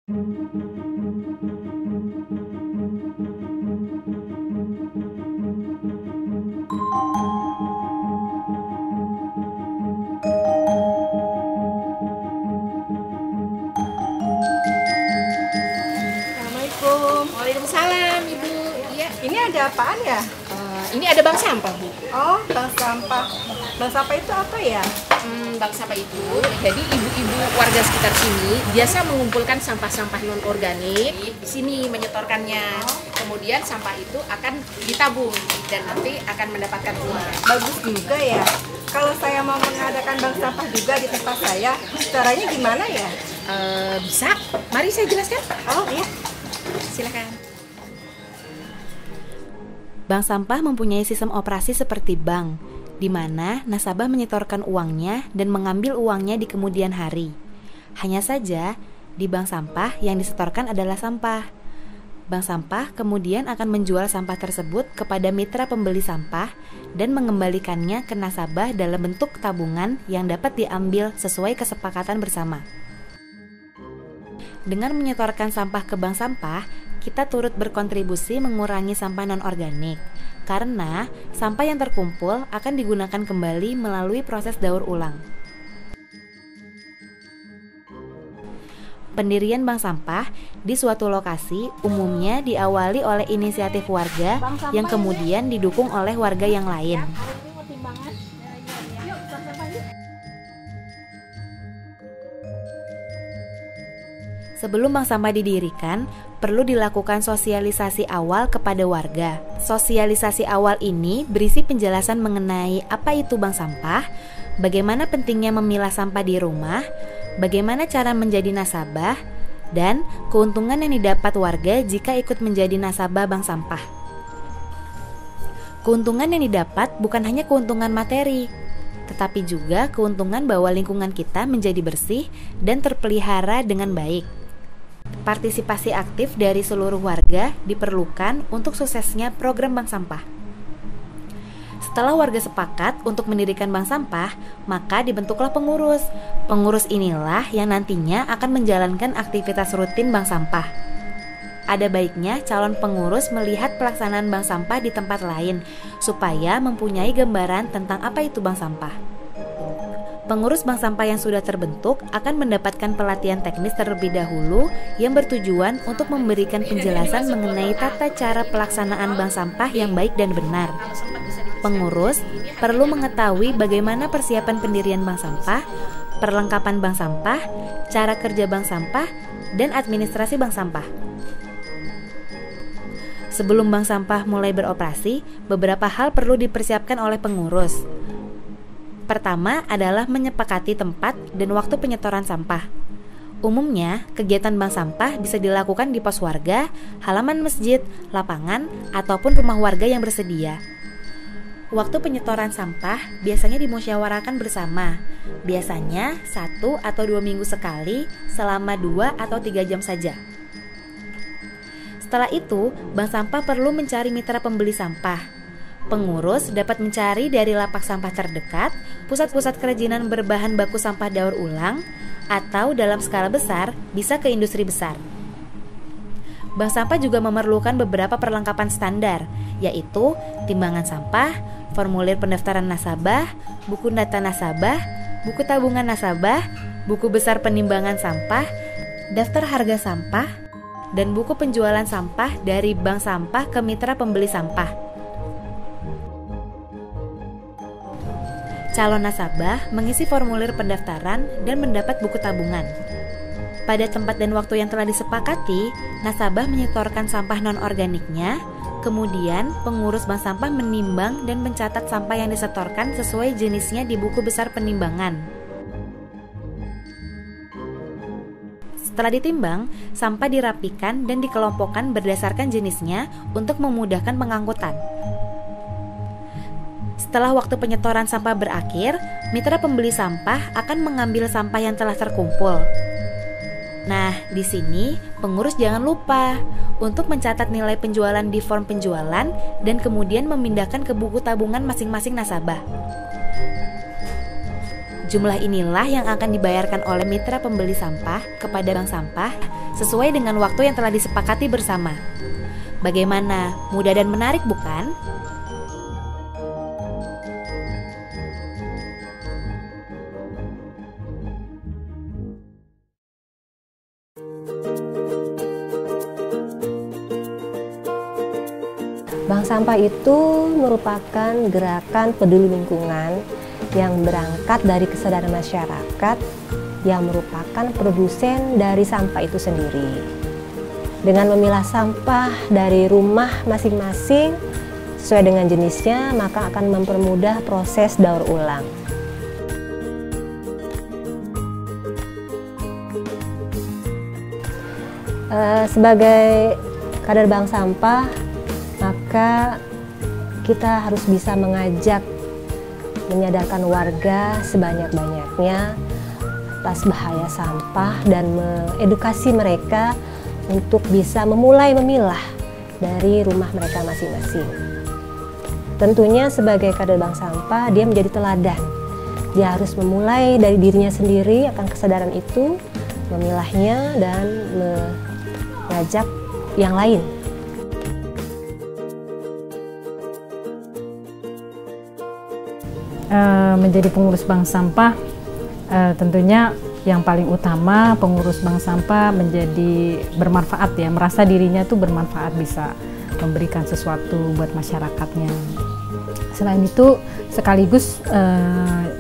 Assalamualaikum. Waalaikumsalam, Ibu. Iya, Ini ada apaan ya? ini ada bank sampah, Bu. Oh, bank sampah. Bank sampah itu apa ya? Bank sampah itu, jadi ibu-ibu warga sekitar sini biasa mengumpulkan sampah-sampah non-organik di sini menyetorkannya. Kemudian sampah itu akan ditabung dan nanti akan mendapatkan uang. Bagus juga ya. Kalau saya mau mengadakan bank sampah juga di tempat saya, caranya gimana ya? Bisa? Mari saya jelaskan. Oh iya. Silakan. Bank sampah mempunyai sistem operasi seperti bank, di mana nasabah menyetorkan uangnya dan mengambil uangnya di kemudian hari. Hanya saja, di bank sampah yang disetorkan adalah sampah. Bank sampah kemudian akan menjual sampah tersebut kepada mitra pembeli sampah dan mengembalikannya ke nasabah dalam bentuk tabungan yang dapat diambil sesuai kesepakatan bersama. Dengan menyetorkan sampah ke bank sampah, kita turut berkontribusi mengurangi sampah non-organik, karena sampah yang terkumpul akan digunakan kembali melalui proses daur ulang. Pendirian bank sampah di suatu lokasi umumnya diawali oleh inisiatif warga yang kemudian didukung oleh warga yang lain. Sebelum bank sampah didirikan, perlu dilakukan sosialisasi awal kepada warga. Sosialisasi awal ini berisi penjelasan mengenai apa itu bank sampah, bagaimana pentingnya memilah sampah di rumah, bagaimana cara menjadi nasabah, dan keuntungan yang didapat warga jika ikut menjadi nasabah bank sampah. Keuntungan yang didapat bukan hanya keuntungan materi, tetapi juga keuntungan bahwa lingkungan kita menjadi bersih dan terpelihara dengan baik. Partisipasi aktif dari seluruh warga diperlukan untuk suksesnya program bank sampah. Setelah warga sepakat untuk mendirikan bank sampah, maka dibentuklah pengurus. Pengurus inilah yang nantinya akan menjalankan aktivitas rutin bank sampah. Ada baiknya calon pengurus melihat pelaksanaan bank sampah di tempat lain, supaya mempunyai gambaran tentang apa itu bank sampah. Pengurus bank sampah yang sudah terbentuk akan mendapatkan pelatihan teknis terlebih dahulu yang bertujuan untuk memberikan penjelasan mengenai tata cara pelaksanaan bank sampah yang baik dan benar. Pengurus perlu mengetahui bagaimana persiapan pendirian bank sampah, perlengkapan bank sampah, cara kerja bank sampah, dan administrasi bank sampah. Sebelum bank sampah mulai beroperasi, beberapa hal perlu dipersiapkan oleh pengurus. Pertama adalah menyepakati tempat dan waktu penyetoran sampah. Umumnya, kegiatan bank sampah bisa dilakukan di pos warga, halaman masjid, lapangan, ataupun rumah warga yang bersedia. Waktu penyetoran sampah biasanya dimusyawarakan bersama, biasanya 1 atau 2 minggu sekali selama 2 atau 3 jam saja. Setelah itu, bank sampah perlu mencari mitra pembeli sampah. Pengurus dapat mencari dari lapak sampah terdekat, pusat-pusat kerajinan berbahan baku sampah daur ulang, atau dalam skala besar bisa ke industri besar. Bank sampah juga memerlukan beberapa perlengkapan standar, yaitu timbangan sampah, formulir pendaftaran nasabah, buku data nasabah, buku tabungan nasabah, buku besar penimbangan sampah, daftar harga sampah, dan buku penjualan sampah dari bank sampah ke mitra pembeli sampah. Calon nasabah mengisi formulir pendaftaran dan mendapat buku tabungan. Pada tempat dan waktu yang telah disepakati, nasabah menyetorkan sampah non-organiknya, kemudian pengurus bank sampah menimbang dan mencatat sampah yang disetorkan sesuai jenisnya di buku besar penimbangan. Setelah ditimbang, sampah dirapikan dan dikelompokkan berdasarkan jenisnya untuk memudahkan pengangkutan. Setelah waktu penyetoran sampah berakhir, mitra pembeli sampah akan mengambil sampah yang telah terkumpul. Nah, di sini pengurus jangan lupa untuk mencatat nilai penjualan di form penjualan dan kemudian memindahkan ke buku tabungan masing-masing nasabah. Jumlah inilah yang akan dibayarkan oleh mitra pembeli sampah kepada bank sampah sesuai dengan waktu yang telah disepakati bersama. Bagaimana? Mudah dan menarik, bukan? Bank sampah itu merupakan gerakan peduli lingkungan yang berangkat dari kesadaran masyarakat yang merupakan produsen dari sampah itu sendiri. Dengan memilah sampah dari rumah masing-masing sesuai dengan jenisnya, maka akan mempermudah proses daur ulang. Sebagai kader bank sampah, maka kita harus bisa mengajak, menyadarkan warga sebanyak-banyaknya atas bahaya sampah dan mengedukasi mereka untuk bisa memulai memilah dari rumah mereka masing-masing. Tentunya sebagai kader bank sampah, dia menjadi teladan. Dia harus memulai dari dirinya sendiri akan kesadaran itu, memilahnya dan mengajak yang lain. Menjadi pengurus bank sampah, tentunya yang paling utama pengurus bank sampah menjadi bermanfaat ya, merasa dirinya tuh bermanfaat, bisa memberikan sesuatu buat masyarakatnya. Selain itu sekaligus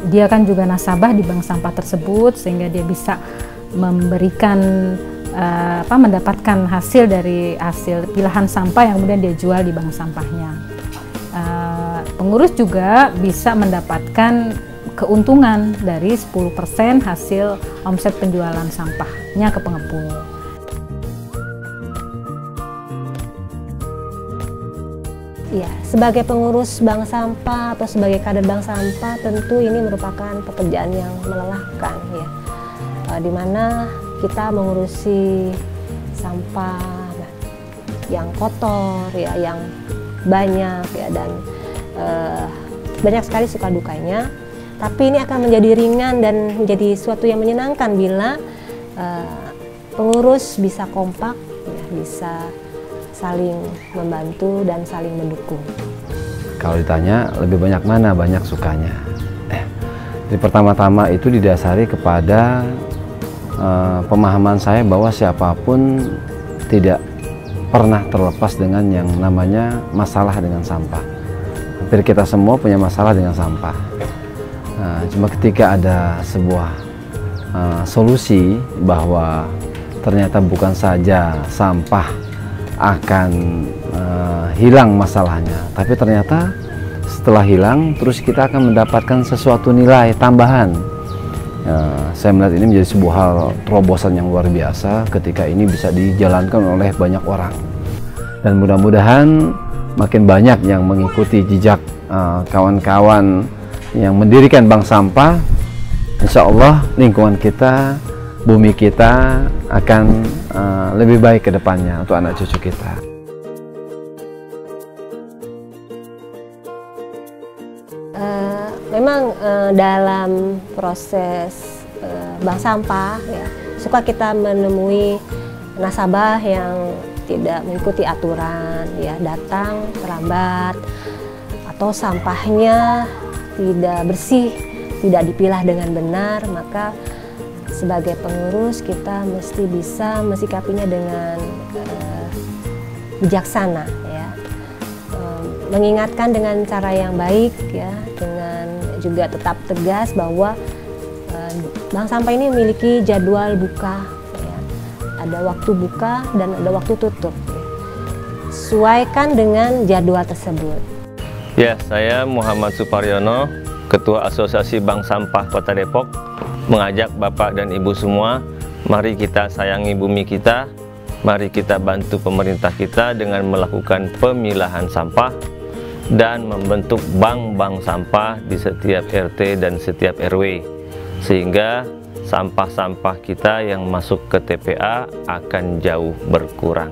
dia kan juga nasabah di bank sampah tersebut, sehingga dia bisa memberikan mendapatkan hasil dari hasil pilahan sampah yang kemudian dia jual di bank sampahnya. Pengurus juga bisa mendapatkan keuntungan dari 10% hasil omset penjualan sampahnya ke pengepul. Ya, sebagai pengurus bank sampah atau sebagai kader bank sampah, tentu ini merupakan pekerjaan yang melelahkan ya. Di mana kita mengurusi sampah yang kotor ya, yang banyak ya, dan banyak sekali suka dukanya, tapi ini akan menjadi ringan dan menjadi sesuatu yang menyenangkan bila pengurus bisa kompak ya, bisa saling membantu dan saling mendukung. Kalau ditanya lebih banyak mana, banyak sukanya. Jadi pertama-tama itu didasari kepada pemahaman saya bahwa siapapun tidak pernah terlepas dengan yang namanya masalah dengan sampah. Hampir kita semua punya masalah dengan sampah. Cuma ketika ada sebuah solusi bahwa ternyata bukan saja sampah akan hilang masalahnya, tapi ternyata setelah hilang terus kita akan mendapatkan sesuatu nilai tambahan. Saya melihat ini menjadi sebuah hal terobosan yang luar biasa ketika ini bisa dijalankan oleh banyak orang, dan mudah-mudahan makin banyak yang mengikuti jejak kawan-kawan yang mendirikan bank sampah. Insya Allah lingkungan kita, bumi kita akan lebih baik ke depannya untuk anak cucu kita. Memang dalam proses bank sampah ya, suka kita menemui nasabah yang tidak mengikuti aturan ya, datang terlambat atau sampahnya tidak bersih, tidak dipilah dengan benar. Maka sebagai pengurus kita mesti bisa mensikapinya dengan bijaksana ya, mengingatkan dengan cara yang baik ya, dengan juga tetap tegas bahwa bank sampah ini memiliki jadwal buka. Ada waktu buka dan ada waktu tutup. Sesuaikan dengan jadwal tersebut. Ya, saya Muhammad Suparyono, Ketua Asosiasi Bank Sampah Kota Depok, mengajak Bapak dan Ibu semua, mari kita sayangi bumi kita, mari kita bantu pemerintah kita dengan melakukan pemilahan sampah dan membentuk bank-bank sampah di setiap RT dan setiap RW, sehingga sampah-sampah kita yang masuk ke TPA akan jauh berkurang.